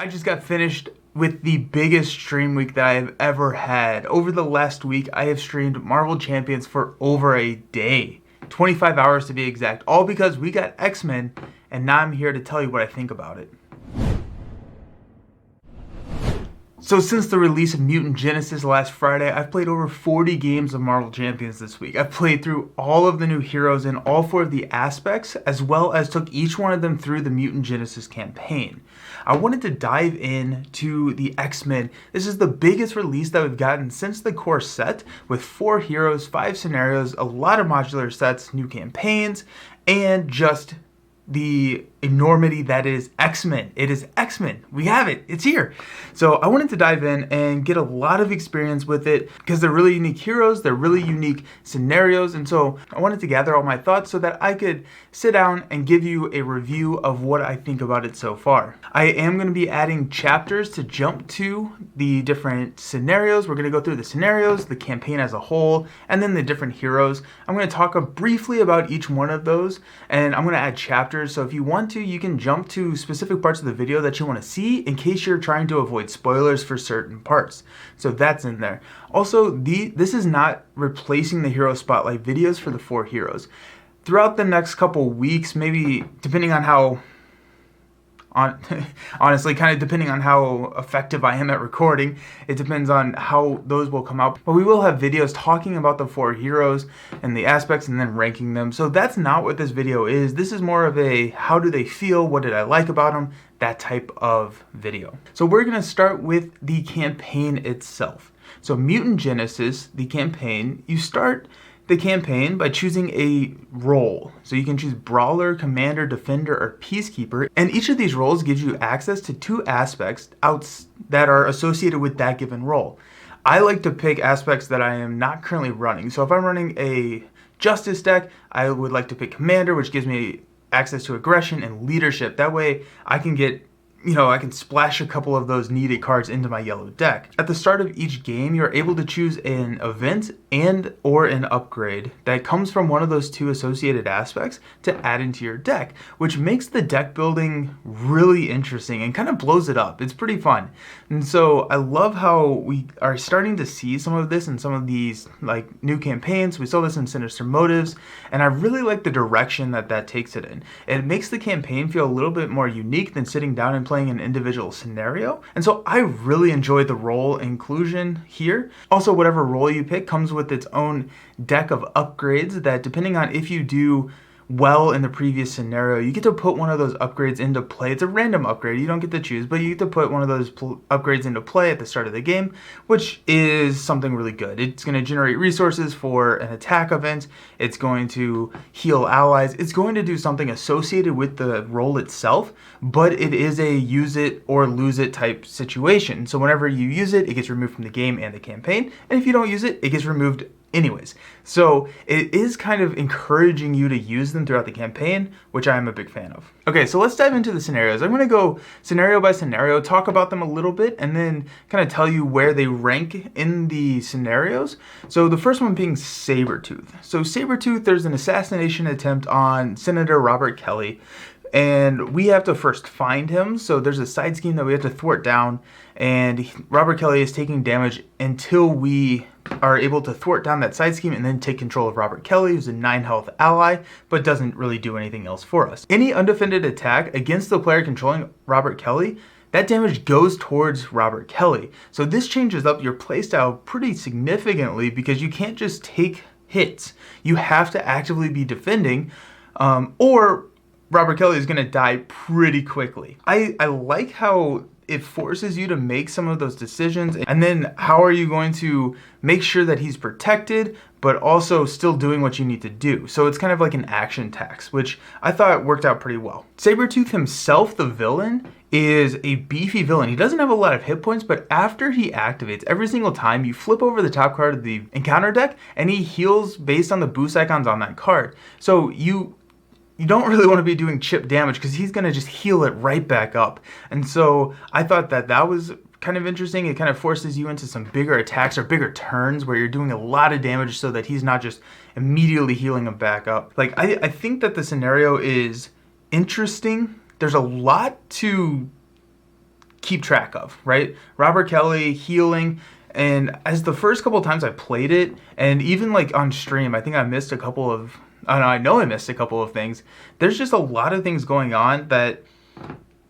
I just got finished with the biggest stream week that I have ever had. Over the last week, I have streamed Marvel Champions for over a day. 25 hours to be exact. All because we got X-Men, and now I'm here to tell you what I think about it. So since the release of Mutant Genesis last Friday, I've played over 40 games of Marvel Champions this week. I've played through all of the new heroes in all 4 of the aspects, as well as took each one of them through the Mutant Genesis campaign. I wanted to dive in to the X-Men. This is the biggest release that we've gotten since the core set, with 4 heroes, 5 scenarios, a lot of modular sets, new campaigns, and just the enormity that is X-Men. It is X-Men. We have it. It's here. So I wanted to dive in and get a lot of experience with it because they're really unique heroes. They're really unique scenarios. And so I wanted to gather all my thoughts so that I could sit down and give you a review of what I think about it so far. I am going to be adding chapters to jump to the different scenarios. We're going to go through the scenarios, the campaign as a whole, and then the different heroes. I'm going to talk briefly about each one of those, and I'm going to add chapters. So if you want to, you can jump to specific parts of the video that you want to see in case you're trying to avoid spoilers for certain parts. So that's in there. Also, this is not replacing the hero spotlight videos for the 4 heroes. Throughout the next couple weeks, maybe depending on how honestly, kind of depending on how effective I am at recording, it depends on how those will come out. But we will have videos talking about the 4 heroes and the aspects and then ranking them. So that's not what this video is. This is more of a how do they feel, what did I like about them, that type of video. So we're going to start with the campaign itself. So Mutant Genesis, the campaign, you start the campaign by choosing a role. So you can choose Brawler, Commander, Defender, or Peacekeeper. And each of these roles gives you access to 2 aspects that are associated with that given role. I like to pick aspects that I am not currently running. So if I'm running a Justice deck, I would like to pick Commander, which gives me access to aggression and leadership. That way I can get I can splash a couple of those needed cards into my yellow deck. At the start of each game, you're able to choose an event and or an upgrade that comes from one of those 2 associated aspects to add into your deck, which makes the deck building really interesting and kind of blows it up. It's pretty fun. And so I love how we are starting to see some of this in some of these new campaigns. We saw this in Sinister Motives, and I really like the direction that takes it in. It makes the campaign feel a little bit more unique than sitting down and playing an individual scenario. And so I really enjoy the role inclusion here. Also, whatever role you pick comes with its own deck of upgrades that, depending on if you do well in the previous scenario, you get to put one of those upgrades into play. It's a random upgrade, you don't get to choose, but you get to put one of those upgrades into play at the start of the game, which is something really good. It's going to generate resources for an attack event, it's going to heal allies, it's going to do something associated with the role itself, but it is a use it or lose it type situation. So whenever you use it, it gets removed from the game and the campaign, and if you don't use it, it gets removed anyways. So it is kind of encouraging you to use them throughout the campaign, which I am a big fan of. Okay, so let's dive into the scenarios. I'm going to go scenario by scenario, talk about them a little bit, and then kind of tell you where they rank in the scenarios. So the first one being Sabertooth. So Sabertooth, there's an assassination attempt on Senator Robert Kelly, and we have to first find him. So there's a side scheme that we have to thwart down, and Robert Kelly is taking damage until we are able to thwart down that side scheme and then take control of Robert Kelly, who's a 9 health ally, but doesn't really do anything else for us. Any undefended attack against the player controlling Robert Kelly, that damage goes towards Robert Kelly. So this changes up your playstyle pretty significantly because you can't just take hits. You have to actively be defending, or Robert Kelly is going to die pretty quickly. I like how it forces you to make some of those decisions, and then how are you going to make sure that he's protected but also still doing what you need to do. So it's kind of like an action tax, which I thought worked out pretty well. Sabertooth himself, the villain, is a beefy villain. He doesn't have a lot of hit points, but after he activates, every single time you flip over the top card of the encounter deck and he heals based on the boost icons on that card. So you don't really want to be doing chip damage because he's going to just heal it right back up. And so I thought that was kind of interesting. It kind of forces you into some bigger attacks or bigger turns where you're doing a lot of damage so that he's not just immediately healing him back up. Like, I think that the scenario is interesting. There's a lot to keep track of, right? Robert Kelly, healing, and as the first couple of times I played it, and even like on stream, I think I missed a couple of, I know I missed a couple of things. There's just a lot of things going on that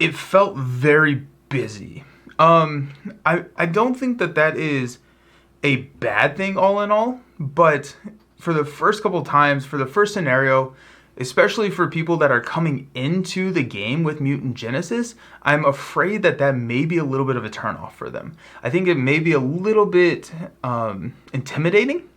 it felt very busy. I don't think that that is a bad thing all in all, but for the first couple times, for the first scenario, especially for people that are coming into the game with Mutant Genesis, I'm afraid that that may be a little bit of a turnoff for them. I think it may be a little bit intimidating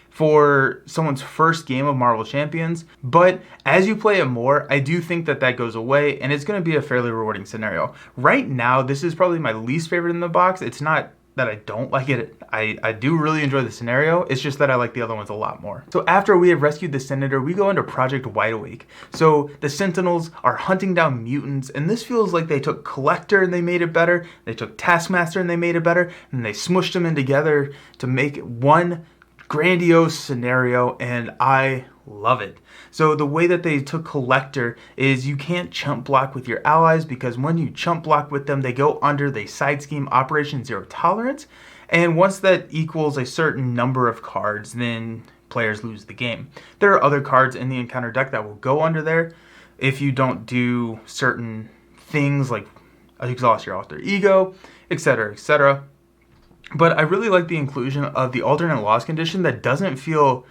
for someone's first game of Marvel Champions, but as you play it more, I do think that that goes away, and it's going to be a fairly rewarding scenario. Right now, this is probably my least favorite in the box. It's not that I don't like it. I do really enjoy the scenario. It's just that I like the other ones a lot more. So after we have rescued the Senator, we go into Project Wideawake. So the Sentinels are hunting down mutants, and this feels like they took Collector and they made it better. They took Taskmaster and they made it better, and they smushed them in together to make one grandiose scenario, and I love it. So the way that they took Collector is you can't chump block with your allies, because when you chump block with them, they go under the side scheme Operation Zero Tolerance, and once that equals a certain number of cards, then players lose the game. There are other cards in the encounter deck that will go under there if you don't do certain things like exhaust your alter ego, etc., etc. But I really like the inclusion of the alternate loss condition that doesn't feel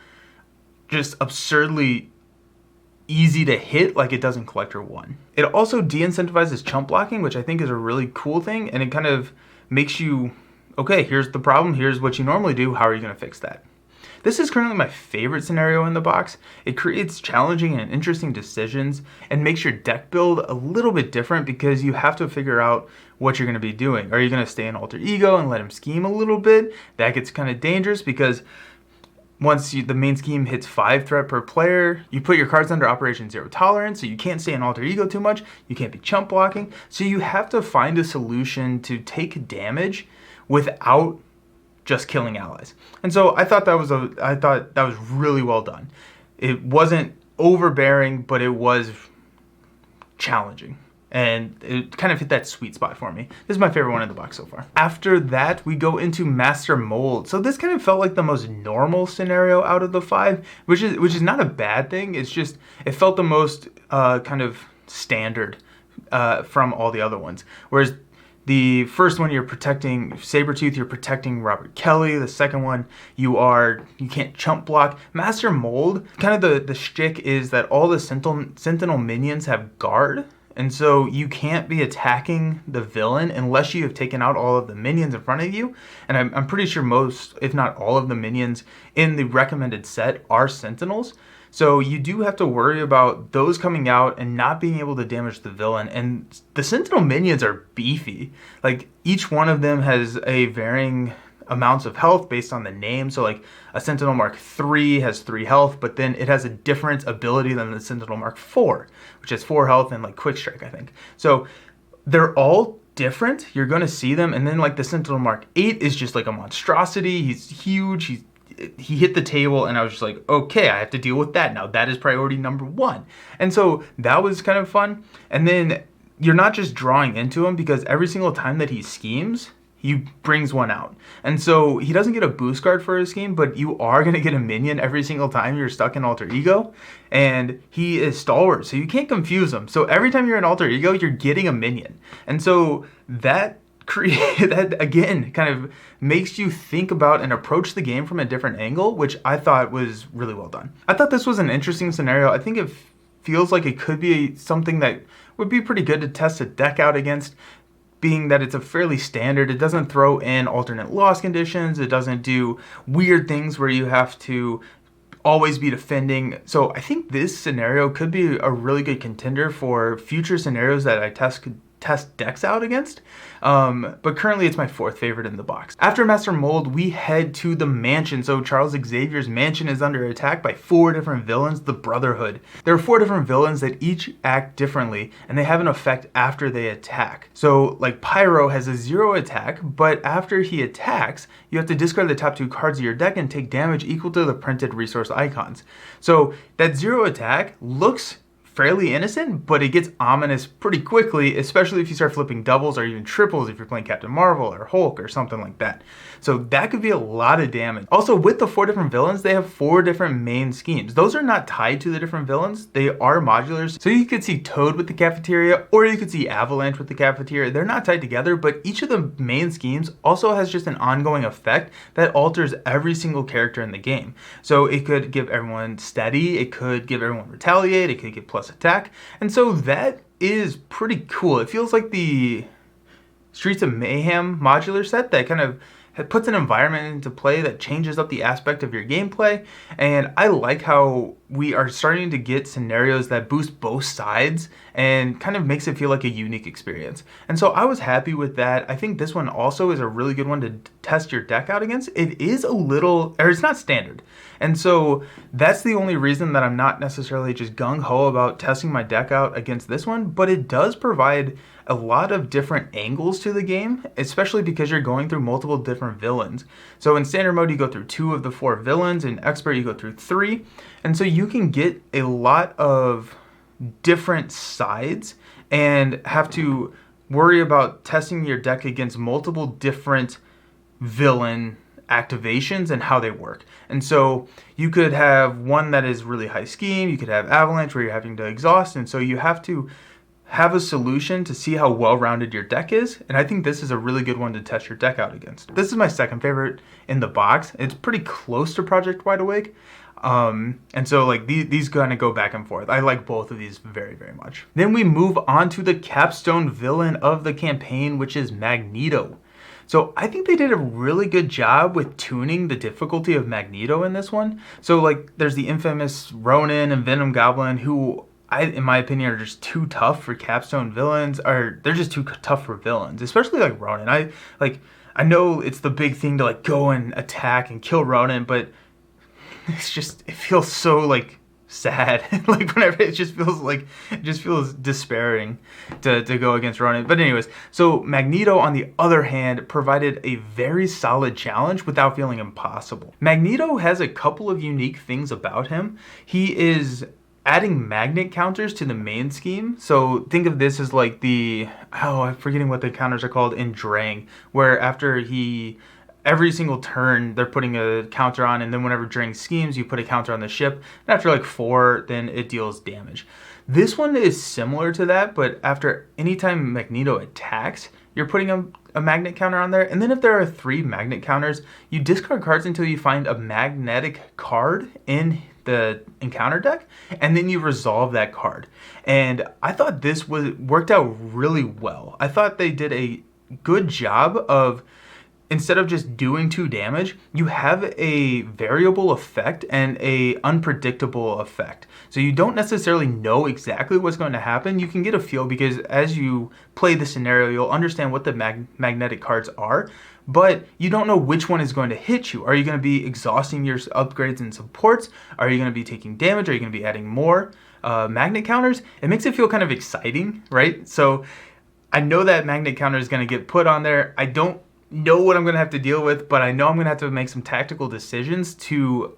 just absurdly easy to hit like it does in Collector 1. It also de-incentivizes chump blocking, which I think is a really cool thing, and it kind of makes you, okay, here's the problem, here's what you normally do, how are you going to fix that? This is currently my favorite scenario in the box. It creates challenging and interesting decisions and makes your deck build a little bit different, because you have to figure out what you're going to be doing. Are you going to stay in alter ego and let him scheme a little bit? That gets kind of dangerous, because once the main scheme hits 5 threat per player, you put your cards under Operation Zero Tolerance, so you can't stay in alter ego too much, you can't be chump blocking, so you have to find a solution to take damage without just killing allies. And so I thought that was really well done. It wasn't overbearing, but it was challenging, and it kind of hit that sweet spot for me. This is my favorite one in the box so far. After that, we go into Master Mold. So this kind of felt like the most normal scenario out of the 5, which is not a bad thing. It's just, it felt the most kind of standard from all the other ones. Whereas the first one, you're protecting Sabertooth, you're protecting Robert Kelly. The second one, you can't chump block. Master Mold, kind of the shtick is that all the Sentinel minions have guard, and so you can't be attacking the villain unless you have taken out all of the minions in front of you. And I'm pretty sure most, if not all of the minions in the recommended set are Sentinels. So you do have to worry about those coming out and not being able to damage the villain. And the Sentinel minions are beefy. Like, each one of them has a varying amounts of health based on the name. So like a Sentinel Mark III has 3 health, but then it has a different ability than the Sentinel Mark IV, which has 4 health and like Quick Strike, I think. So they're all different. You're going to see them. And then like the Sentinel Mark VIII is just like a monstrosity. He's huge. He hit the table, and I was just like, okay, I have to deal with that now. That is priority number 1. And so that was kind of fun. And then you're not just drawing into him, because every single time that he schemes, he brings one out. And so he doesn't get a boost card for his scheme, but you are going to get a minion every single time you're stuck in alter ego. And he is stalwart, so you can't confuse him. So every time you're in alter ego, you're getting a minion. And so that again kind of makes you think about and approach the game from a different angle, which I thought was really well done. I thought this was an interesting scenario. I think it feels like it could be something that would be pretty good to test a deck out against, being that it's a fairly standard. It doesn't throw in alternate loss conditions. It doesn't do weird things where you have to always be defending. So I think this scenario could be a really good contender for future scenarios that I test decks out against, but currently it's my 4th favorite in the box. After Master Mold, we head to the mansion. So Charles Xavier's mansion is under attack by 4 different villains, the Brotherhood. There are 4 different villains that each act differently, and they have an effect after they attack. So like Pyro has a 0 attack, but after he attacks, you have to discard the top 2 cards of your deck and take damage equal to the printed resource icons. So that 0 attack looks fairly innocent, but it gets ominous pretty quickly, especially if you start flipping doubles or even triples if you're playing Captain Marvel or Hulk or something like that. So that could be a lot of damage. Also, with the 4 different villains, they have 4 different main schemes. Those are not tied to the different villains. They are modulars. So you could see Toad with the cafeteria, or you could see Avalanche with the cafeteria. They're not tied together, but each of the main schemes also has just an ongoing effect that alters every single character in the game. So it could give everyone steady, it could give everyone retaliate, it could give plus attack, and so that is pretty cool. It feels like the Streets of Mayhem modular set that kind of puts an environment into play that changes up the aspect of your gameplay, and I like how we are starting to get scenarios that boost both sides and kind of makes it feel like a unique experience. And so I was happy with that. I think this one also is a really good one to test your deck out against. It is a little, or it's not standard. And so that's the only reason that I'm not necessarily just gung-ho about testing my deck out against this one, but it does provide a lot of different angles to the game, especially because you're going through multiple different villains. So in standard mode, you go through 2 of the 4 villains. In expert, you go through 3. And so you can get a lot of different sides and have to worry about testing your deck against multiple different villain activations and how they work. And so you could have one that is really high scheme, you could have Avalanche where you're having to exhaust, and so you have to have a solution to see how well-rounded your deck is, and I think this is a really good one to test your deck out against. This is my second favorite in the box. It's pretty close to Project Wideawake, and so like these kind of go back and forth. I like both of these very, very much. Then we move on to the capstone villain of the campaign, which is Magneto. So I think they did a really good job with tuning the difficulty of Magneto in this one. So like there's the infamous Ronin and Venom Goblin, who in my opinion, are just too tough for capstone villains, or they're just too tough for villains, especially like Ronin. I know it's the big thing to like go and attack and kill Ronin, but it's just, it feels so like sad. Like whenever it just feels despairing to go against Ronin. But anyways, so Magneto on the other hand provided a very solid challenge without feeling impossible. Magneto has a couple of unique things about him. He is adding magnet counters to the main scheme. So think of this as like I'm forgetting what the counters are called in Drang, where after every single turn they're putting a counter on, and then whenever Drang schemes, you put a counter on the ship, and after like 4, then it deals damage. This one is similar to that, but after anytime Magneto attacks, you're putting a magnet counter on there, and then if there are 3 magnet counters, you discard cards until you find a magnetic card in the encounter deck, and then you resolve that card. And I thought this worked out really well. I thought they did a good job of, instead of just doing 2 damage, you have a variable effect and a unpredictable effect. So you don't necessarily know exactly what's going to happen. You can get a feel because as you play the scenario, you'll understand what the magnetic cards are, but you don't know which one is going to hit you. Are you going to be exhausting your upgrades and supports? Are you going to be taking damage? Are you going to be adding more magnet counters? It makes it feel kind of exciting, right? So I know that magnet counter is going to get put on there. I don't know what I'm going to have to deal with, but I know I'm going to have to make some tactical decisions to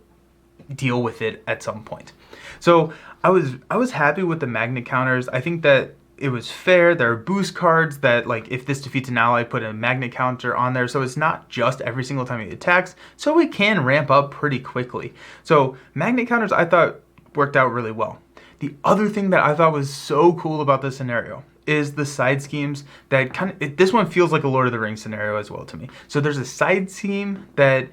deal with it at some point. So I was happy with the magnet counters. I think that it was fair. There are boost cards that, like, if this defeats an ally, put a magnet counter on there. So it's not just every single time he attacks. So it can ramp up pretty quickly. So magnet counters, I thought, worked out really well. The other thing that I thought was so cool about this scenario is the side schemes that this one feels like a Lord of the Rings scenario as well to me. So there's a side scheme that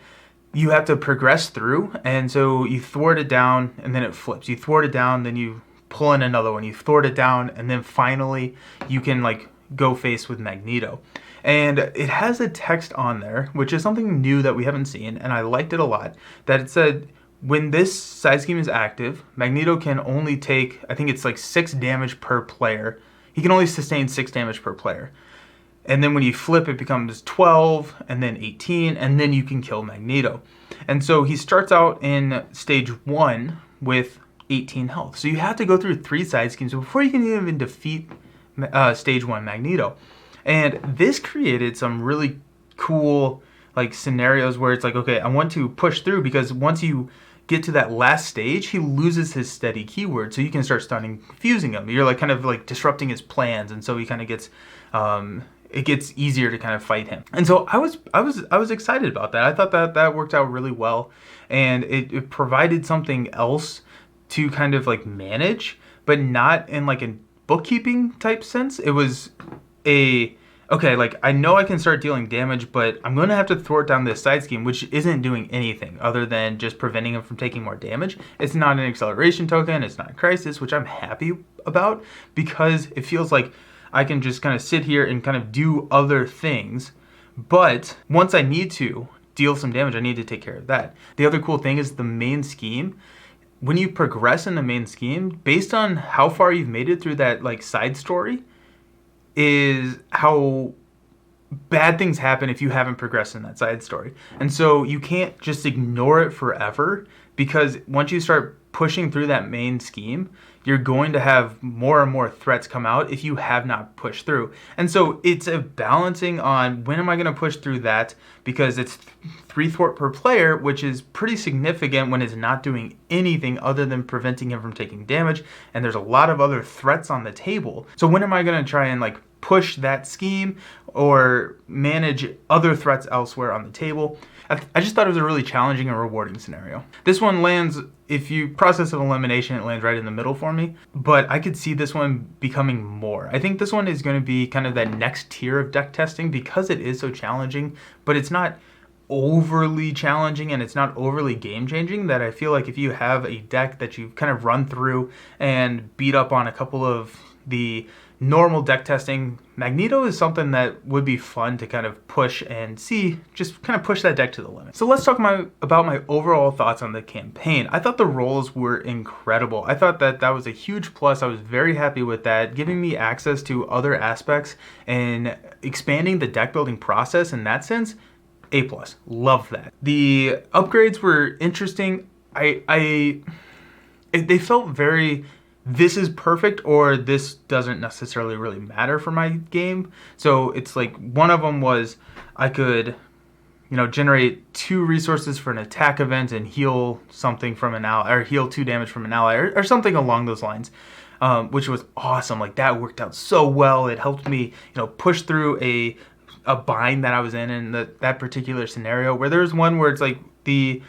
you have to progress through. And so you thwart it down and then it flips. You thwart it down, then you pull in another one, you thwart it down, and then finally you can like go face with Magneto. And it has a text on there, which is something new that we haven't seen, and I liked it a lot, that it said when this side scheme is active, Magneto can only take, I think it's like 6 damage per player. He can only sustain 6 damage per player. And then when you flip, it becomes 12, and then 18, and then you can kill Magneto. And so he starts out in stage 1 with 18 health. So you have to go through 3 side schemes before you can even defeat stage 1 Magneto. And this created some really cool like scenarios where it's like, okay, I want to push through, because once you get to that last stage, he loses his steady keyword, so you can start stunning, confusing him. You're like kind of like disrupting his plans, and so he kind of gets it gets easier to kind of fight him. And so I was excited about that. I thought that worked out really well, and it provided something else to kind of like manage, but not in like a bookkeeping type sense. It was okay, like I know I can start dealing damage, but I'm going to have to thwart down this side scheme, which isn't doing anything other than just preventing him from taking more damage. It's not an acceleration token, it's not a crisis, which I'm happy about because it feels like I can just kind of sit here and kind of do other things. But once I need to deal some damage, I need to take care of that. The other cool thing is the main scheme. When you progress in the main scheme, based on how far you've made it through that like side story, is how bad things happen if you haven't progressed in that side story. And so you can't just ignore it forever, because once you start pushing through that main scheme, you're going to have more and more threats come out if you have not pushed through. And so it's a balancing on when am I going to push through that, because it's 3 thwart per player, which is pretty significant when it's not doing anything other than preventing him from taking damage, and there's a lot of other threats on the table. So when am I going to try and like push that scheme or manage other threats elsewhere on the table? I just thought it was a really challenging and rewarding scenario. This one lands, if you process of elimination, it lands right in the middle for me, but I could see this one becoming more. I think this one is going to be kind of that next tier of deck testing because it is so challenging, but it's not overly challenging and it's not overly game changing, that I feel like if you have a deck that you've kind of run through and beat up on a couple of the normal deck testing, Magento is something that would be fun to kind of push and see, just kind of push that deck to the limit. So let's talk about my overall thoughts on the campaign. I thought the roles were incredible. I thought that was a huge plus. I was very happy with that, giving me access to other aspects and expanding the deck building process in that sense. A+. Love that. The upgrades were interesting. They felt very, this is perfect or this doesn't necessarily really matter for my game. So it's like one of them was I could, generate 2 resources for an attack event and heal something from an ally, or heal 2 damage from an ally, or something along those lines, which was awesome. Like that worked out so well. It helped me, push through a bind that I was in that particular scenario, where there's one where it's like the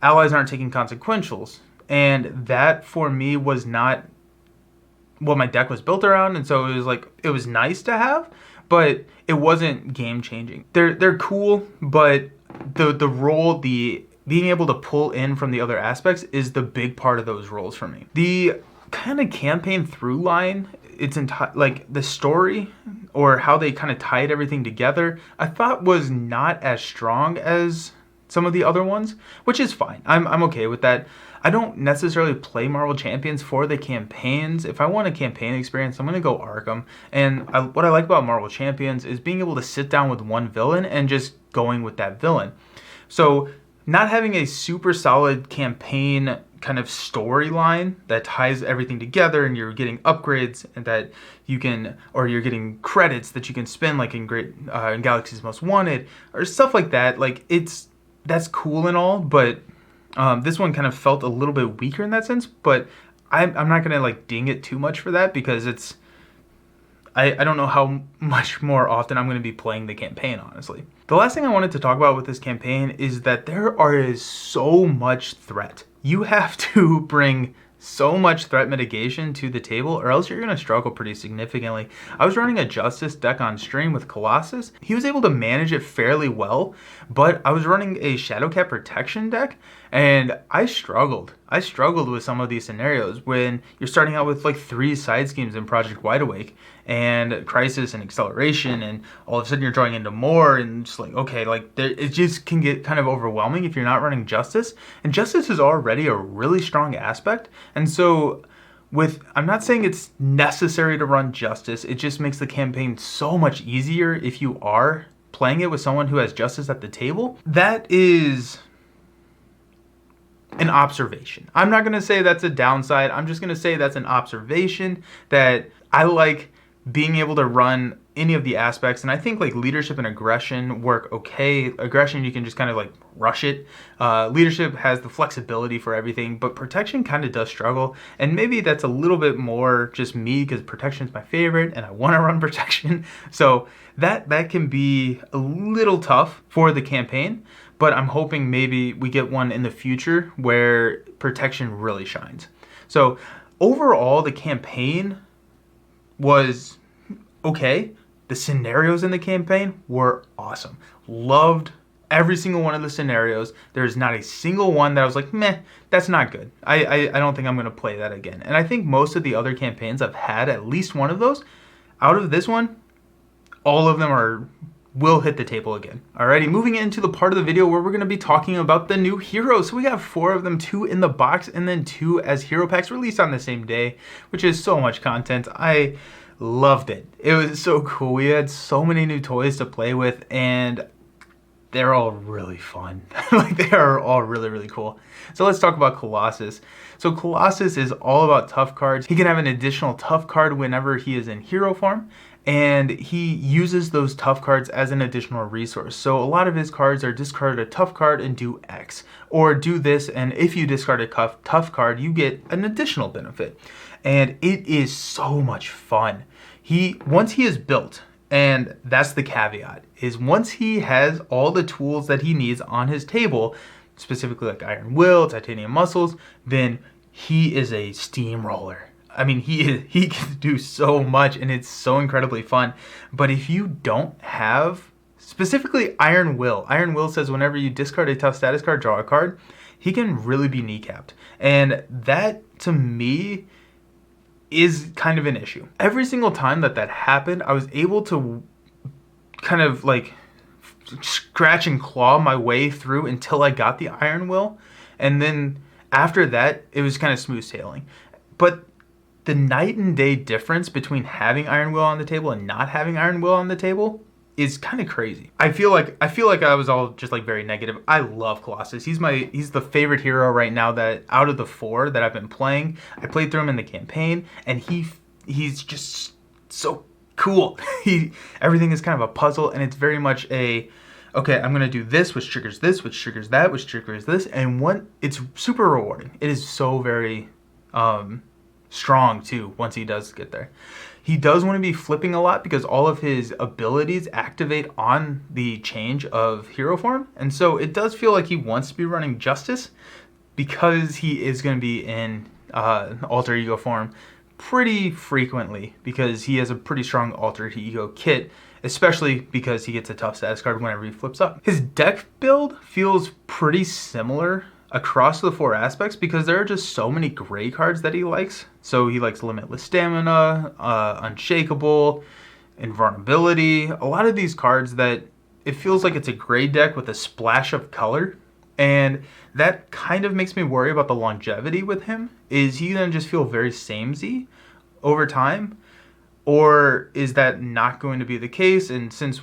allies aren't taking consequentials. And that for me was not what my deck was built around, and so it was nice to have, but it wasn't game changing. They're cool, but the role, the being able to pull in from the other aspects is the big part of those roles for me. The kind of campaign through line, it's like the story or how they kind of tied everything together, I thought was not as strong as some of the other ones, which is fine. I'm okay with that. I don't necessarily play Marvel Champions for the campaigns. If I want a campaign experience, I'm going to go Arkham. And what I like about Marvel Champions is being able to sit down with one villain and just going with that villain. So not having a super solid campaign kind of storyline that ties everything together and you're getting upgrades and that you can, or you're getting credits that you can spend like in Galaxy's Most Wanted or stuff like that. Like that's cool and all, but this one kind of felt a little bit weaker in that sense, but I'm not going to like ding it too much for that because I don't know how much more often I'm going to be playing the campaign, honestly. The last thing I wanted to talk about with this campaign is that there is so much threat. You have to bring so much threat mitigation to the table or else you're going to struggle pretty significantly. I was running a Justice deck on stream with Colossus. He was able to manage it fairly well, but I was running a Shadowcat protection deck and I struggled. I struggled with some of these scenarios when you're starting out with like 3 side schemes in Project Wideawake and Crisis and Acceleration, and all of a sudden you're drawing into more and just like, okay, like it just can get kind of overwhelming if you're not running Justice. And Justice is already a really strong aspect. And so I'm not saying it's necessary to run Justice, it just makes the campaign so much easier if you are playing it with someone who has Justice at the table. That is an observation. I'm not going to say that's a downside. I'm just going to say that's an observation that I like being able to run any of the aspects, and I think like leadership and aggression work okay. Aggression, you can just kind of like rush it. Leadership has the flexibility for everything, but protection kind of does struggle, and maybe that's a little bit more just me because protection is my favorite and I want to run protection. So that can be a little tough for the campaign, but I'm hoping maybe we get one in the future where protection really shines. So overall, the campaign was okay. The scenarios in the campaign were awesome. Loved every single one of the scenarios. There's not a single one that I was like, meh, that's not good. I don't think I'm going to play that again. And I think most of the other campaigns I've had at least one of those. Out of this one, all of them will hit the table again. Alrighty, moving into the part of the video where we're going to be talking about the new heroes. So we got 4 of them, 2 in the box and then 2 as hero packs released on the same day, which is so much content. I loved it. It was so cool. We had so many new toys to play with, and they're all really fun. Like, they are all really, really cool. So let's talk about Colossus. So Colossus is all about tough cards. He can have an additional tough card whenever he is in hero form, and he uses those tough cards as an additional resource. So a lot of his cards are discard a tough card and do X, or do this, and if you discard a tough card, you get an additional benefit. And it is so much fun. Once he is built, and that's the caveat, is once he has all the tools that he needs on his table, specifically like Iron Will, Titanium Muscles, then he is a steamroller. I mean, he can do so much, and it's so incredibly fun. But if you don't have, specifically Iron Will says whenever you discard a tough status card, draw a card, he can really be kneecapped. And that, to me, is kind of an issue. Every single time that happened, I was able to kind of like scratch and claw my way through until I got the Iron Will, and then after that it was kind of smooth sailing. But the night and day difference between having Iron Will on the table and not having Iron Will on the table is kind of crazy. I feel like I was all just like very negative. I love Colossus. He's the favorite hero right now that out of the 4 that I've been playing. I played through him in the campaign, and he's just so cool. Everything is kind of a puzzle, and it's very much okay, I'm gonna do this, which triggers this, which triggers that, which triggers this, and it's super rewarding. It is so very strong too once he does get there. He does want to be flipping a lot because all of his abilities activate on the change of hero form, and so it does feel like he wants to be running Justice because he is going to be in alter ego form pretty frequently because he has a pretty strong alter ego kit, especially because he gets a tough status card whenever he flips up. His deck build feels pretty similar across the 4 aspects because there are just so many gray cards that he likes. So he likes Limitless Stamina, Unshakable, Invulnerability. A lot of these cards that it feels like it's a gray deck with a splash of color. And that kind of makes me worry about the longevity with him. Is he going to just feel very samey over time? Or is that not going to be the case? And since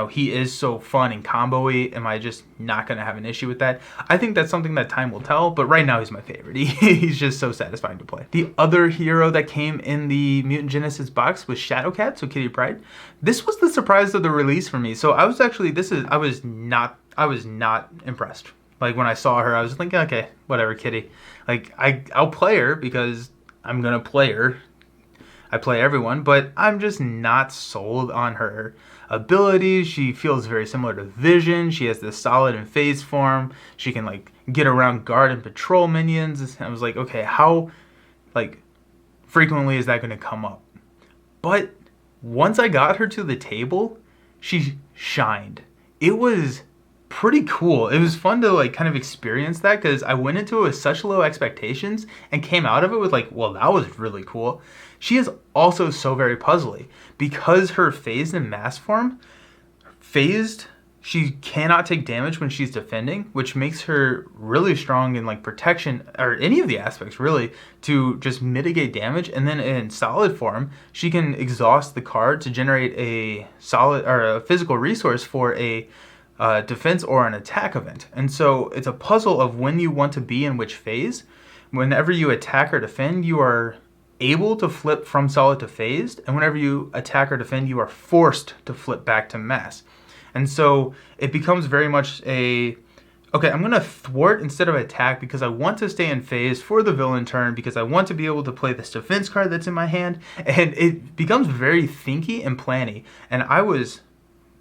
he is so fun and combo-y, am I just not going to have an issue with that? I think that's something that time will tell, but right now he's my favorite. He's just so satisfying to play. The other hero that came in the Mutant Genesis box was Shadowcat, so Kitty Pryde. This was the surprise of the release for me. So I was not impressed. Like, when I saw her, I was thinking, okay, whatever, Kitty. Like, I'll play her because I'm going to play her. I play everyone, but I'm just not sold on her abilities. She feels very similar to Vision. She has this solid and phase form. She can like get around guard and patrol minions. And I was like, okay, how like frequently is that going to come up? But once I got her to the table, she shined. It was pretty cool. It was fun to like kind of experience that because I went into it with such low expectations and came out of it with like, well, that was really cool. She is also so very puzzly because her phased and mass form, she cannot take damage when she's defending, which makes her really strong in like protection or any of the aspects really to just mitigate damage. And then in solid form, she can exhaust the card to generate a solid or a physical resource for a defense or an attack event. And so it's a puzzle of when you want to be in which phase. Whenever you attack or defend, you are able to flip from solid to phased, and whenever you attack or defend, you are forced to flip back to mass. And so it becomes very much a, okay, I'm going to thwart instead of attack because I want to stay in phase for the villain turn because I want to be able to play this defense card that's in my hand. And it becomes very thinky and planny. And I was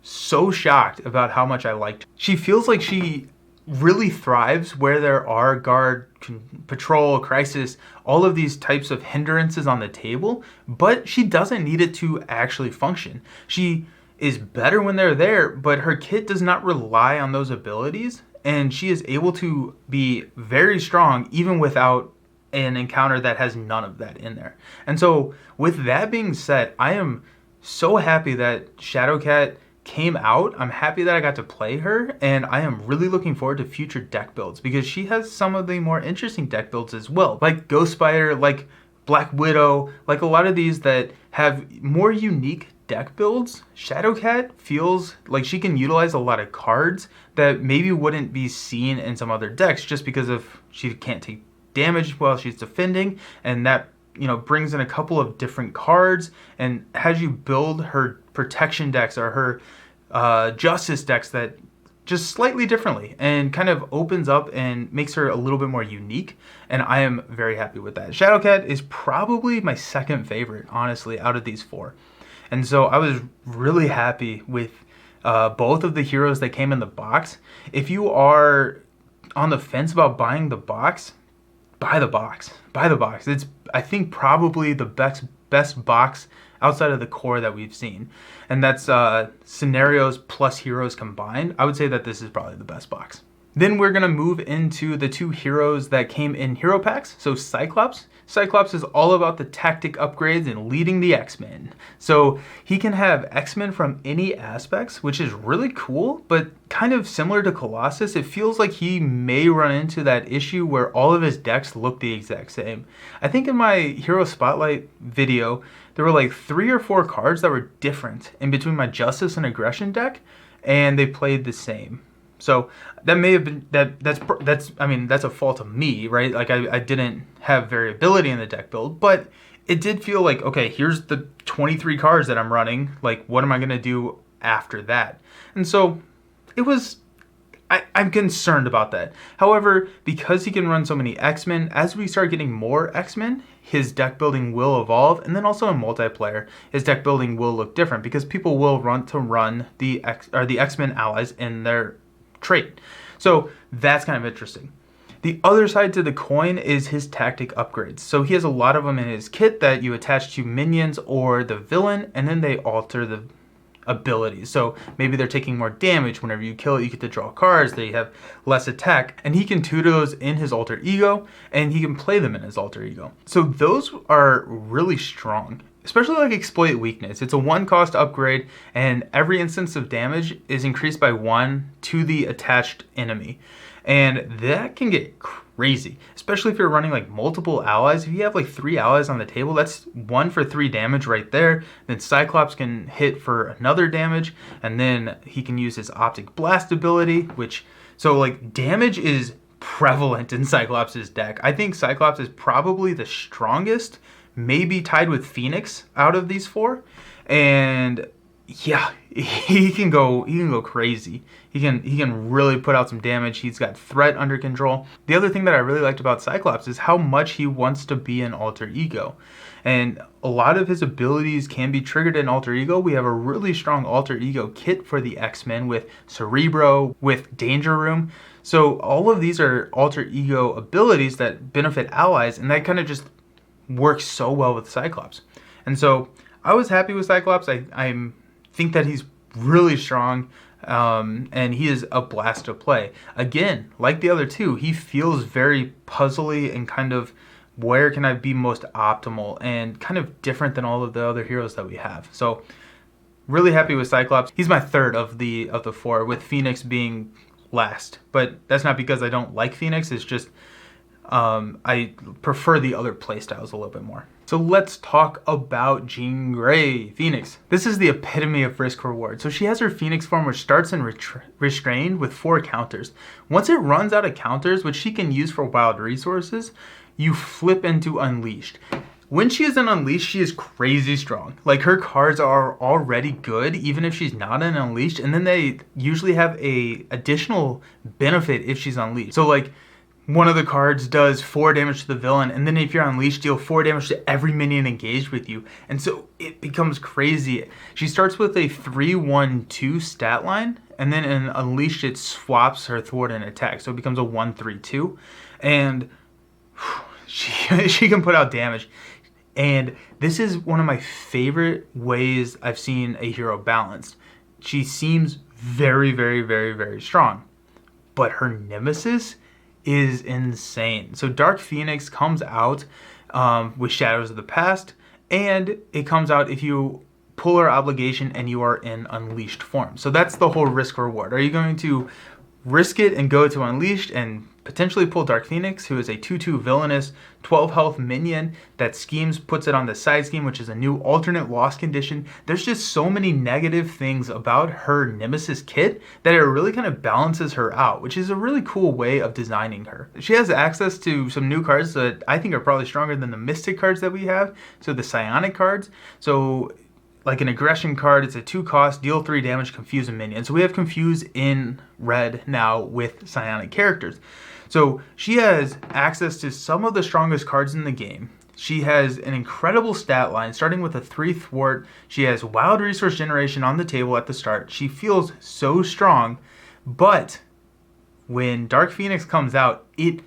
so shocked about how much I liked her. She feels like she really thrives where there are guard, patrol, crisis, all of these types of hindrances on the table, but she doesn't need it to actually function. She is better when they're there, but her kit does not rely on those abilities, and she is able to be very strong even without an encounter that has none of that in there. And so with that being said, I am so happy that Shadowcat came out. I'm happy that I got to play her, and I am really looking forward to future deck builds because she has some of the more interesting deck builds as well, like Ghost Spider, like Black Widow, like a lot of these that have more unique deck builds. Shadowcat feels like she can utilize a lot of cards that maybe wouldn't be seen in some other decks just because of she can't take damage while she's defending, and that brings in a couple of different cards and has you build her protection decks or her justice decks that just slightly differently and kind of opens up and makes her a little bit more unique, and I am very happy with that. Shadowcat is probably my second favorite, honestly, out of these four. And so I was really happy with both of the heroes that came in the box. If you are on the fence about buying the box, buy the box. Buy the box. It's, I think, probably the best box outside of the core that we've seen. And that's scenarios plus heroes combined. I would say that this is probably the best box. Then we're going to move into the two heroes that came in hero packs. So Cyclops. Cyclops is all about the tactic upgrades and leading the X-Men. So he can have X-Men from any aspects, which is really cool, but kind of similar to Colossus. It feels like he may run into that issue where all of his decks look the exact same. I think in my Hero Spotlight video, there were like 3 or 4 cards that were different in between my Justice and Aggression deck, and they played the same. So that may have been that's a fault of me, right? Like I didn't have variability in the deck build, but it did feel like, okay, here's the 23 cards that I'm running. Like, what am I gonna do after that? And so it was. I'm concerned about that. However, because he can run so many X-Men, as we start getting more X-Men, his deck building will evolve, and then also in multiplayer, his deck building will look different because people will run the X-Men allies in their trait. So that's kind of interesting. The other side to the coin is his tactic upgrades. So he has a lot of them in his kit that you attach to minions or the villain, and then they alter the abilities. So maybe they're taking more damage. Whenever you kill it, you get to draw cards. They have less attack, and he can tutor those in his alter ego, and he can play them in his alter ego. So those are really strong, especially like exploit weakness. It's a 1-cost upgrade, and every instance of damage is increased by 1 to the attached enemy. And that can get crazy, especially if you're running like multiple allies. If you have like 3 allies on the table, that's 1 for 3 damage right there. Then Cyclops can hit for another damage, and then he can use his Optic Blast ability, so like damage is prevalent in Cyclops' deck. I think Cyclops is probably the strongest, maybe tied with Phoenix out of these 4. And yeah, he can go crazy. He can really put out some damage. He's got threat under control. The other thing that I really liked about Cyclops is how much he wants to be an alter ego. And a lot of his abilities can be triggered in alter ego. We have a really strong alter ego kit for the X-Men with Cerebro, with Danger Room. So all of these are alter ego abilities that benefit allies, and that kind of just works so well with Cyclops. And so I was happy with Cyclops. I think that he's really strong, and he is a blast to play. Again, like the other two, he feels very puzzly and kind of where can I be most optimal, and kind of different than all of the other heroes that we have. So really happy with Cyclops. He's my third of the 4, with Phoenix being last. But that's not because I don't like Phoenix. It's just I prefer the other playstyles a little bit more. So let's talk about Jean Grey, Phoenix. This is the epitome of risk reward. So she has her Phoenix form, which starts in Restrained with 4 counters. Once it runs out of counters, which she can use for wild resources, you flip into Unleashed. When she is in Unleashed, she is crazy strong. Like, her cards are already good, even if she's not in Unleashed, and then they usually have a additional benefit if she's Unleashed. So, like, one of the cards does 4 damage to the villain, and then if you're Unleashed, deal 4 damage to every minion engaged with you. And so it becomes crazy. She starts with a 3-1-2 stat line, and then in Unleashed, it swaps her thwart and attack. So it becomes a 1-3-2. And she can put out damage. And this is one of my favorite ways I've seen a hero balanced. She seems very, very, very, very strong. But her nemesis is insane. So Dark Phoenix comes out with Shadows of the Past, and it comes out if you pull her obligation and you are in Unleashed form. So that's the whole risk reward. Are you going to risk it and go to Unleashed and potentially pull Dark Phoenix, who is a 2-2 villainous 12 health minion that schemes, puts it on the side scheme, which is a new alternate loss condition? There's just so many negative things about her Nemesis kit that it really kind of balances her out, which is a really cool way of designing her. She has access to some new cards that I think are probably stronger than the Mystic cards that we have, so the Psionic cards. So like an aggression card, it's a 2 cost, deal 3 damage, confuse a minion. So we have confuse in red now with Psionic characters. So she has access to some of the strongest cards in the game. She has an incredible stat line, starting with a 3 thwart. She has wild resource generation on the table at the start. She feels so strong, but when Dark Phoenix comes out, it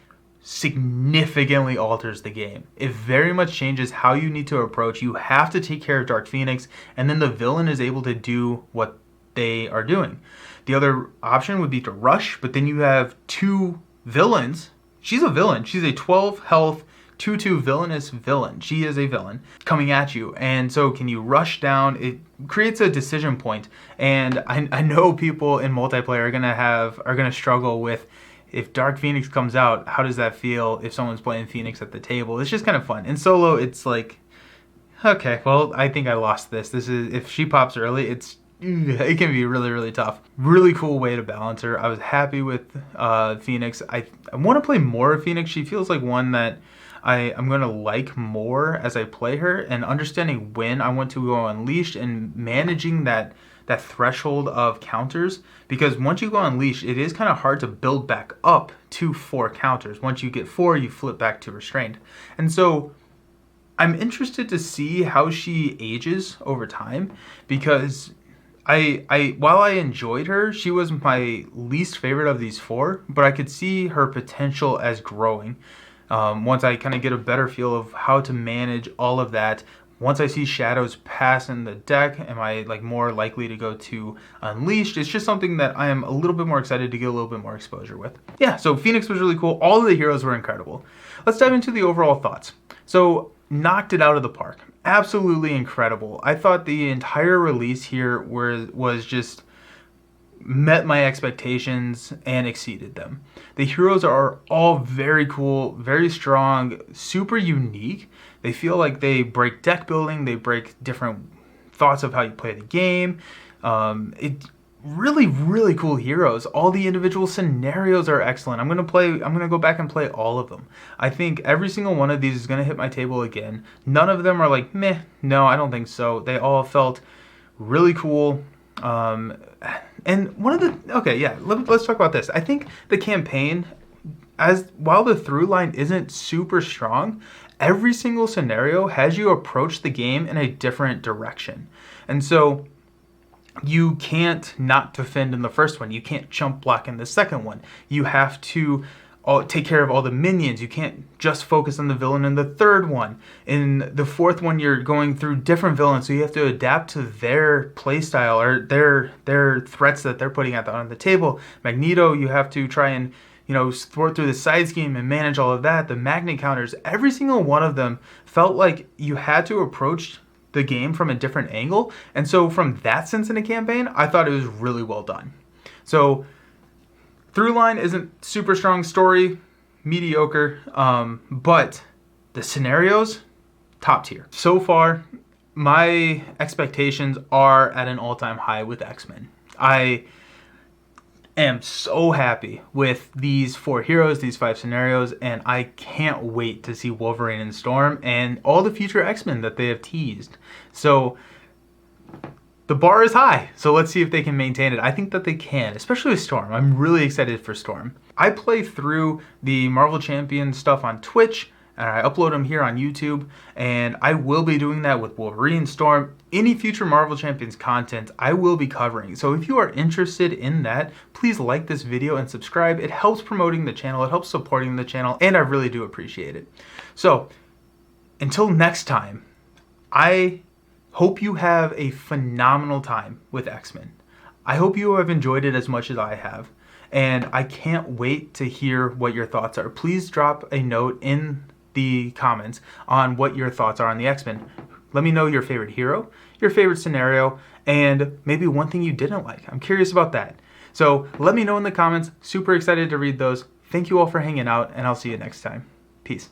significantly alters the game. It very much changes how you need to approach. You have to take care of Dark Phoenix, and then the villain is able to do what they are doing. The other option would be to rush, but then you have 2 villains. She's a villain. She's a 12 health 2-2 villainous villain. She is a villain coming at you. And so can you rush down? It creates a decision point. And I know people in multiplayer are gonna struggle with, if Dark Phoenix comes out, how does that feel if someone's playing Phoenix at the table? It's just kind of fun. In solo, it's like, okay, well, I think I lost this. This is, if she pops early, it can be really, really tough. Really cool way to balance her. I was happy with Phoenix. I want to play more of Phoenix. She feels like one that I'm going to like more as I play her, and understanding when I want to go Unleashed and managing that threshold of counters, because once you go Unleashed, it is kind of hard to build back up to 4 counters. Once you get 4, you flip back to Restrained. And so I'm interested to see how she ages over time, because while I enjoyed her, she was my least favorite of these 4, but I could see her potential as growing. Once I kind of get a better feel of how to manage all of that. Once I see Shadows pass in the deck, am I like more likely to go to Unleashed? It's just something that I am a little bit more excited to get a little bit more exposure with. Yeah, so Phoenix was really cool. All of the heroes were incredible. Let's dive into the overall thoughts. So, knocked it out of the park. Absolutely incredible. I thought the entire release here was just met my expectations and exceeded them. The heroes are all very cool, very strong, super unique. They feel like they break deck building, they break different thoughts of how you play the game. It really, really cool heroes. All the individual scenarios are excellent. I'm gonna go back and play all of them. I think every single one of these is gonna hit my table again. None of them are like, meh, no, I don't think so. They all felt really cool. And one of the, okay, yeah, let's talk about this. I think the campaign, while the through line isn't super strong, every single scenario has you approach the game in a different direction. And so you can't not defend in the first one. You can't chump block in the second one. You have to take care of all the minions. You can't just focus on the villain in the third one. In the fourth one, you're going through different villains, so you have to adapt to their playstyle or their threats that they're putting out on the table. Magneto, you have to try and thwart through the side scheme and manage all of that. The magnet counters, every single one of them felt like you had to approach the game from a different angle. And so from that sense in a campaign, I thought it was really well done. So through line isn't super strong, story mediocre, but the scenarios, top tier. So far, my expectations are at an all-time high with X-Men. am so happy with these 4 heroes, these 5 scenarios, and I can't wait to see Wolverine and Storm and all the future X-Men that they have teased. So the bar is high, so let's see if they can maintain it. I think that they can, especially with Storm. I'm really excited for Storm. I play through the Marvel Champions stuff on Twitch, and I upload them here on YouTube, and I will be doing that with Wolverine, Storm. Any future Marvel Champions content I will be covering. So if you are interested in that, please like this video and subscribe. It helps promoting the channel, it helps supporting the channel, and I really do appreciate it. So until next time, I hope you have a phenomenal time with X-Men. I hope you have enjoyed it as much as I have. And I can't wait to hear what your thoughts are. Please drop a note in the comments on what your thoughts are on the X-Men. Let me know your favorite hero, your favorite scenario, and maybe one thing you didn't like. I'm curious about that. So let me know in the comments. Super excited to read those. Thank you all for hanging out, and I'll see you next time. Peace.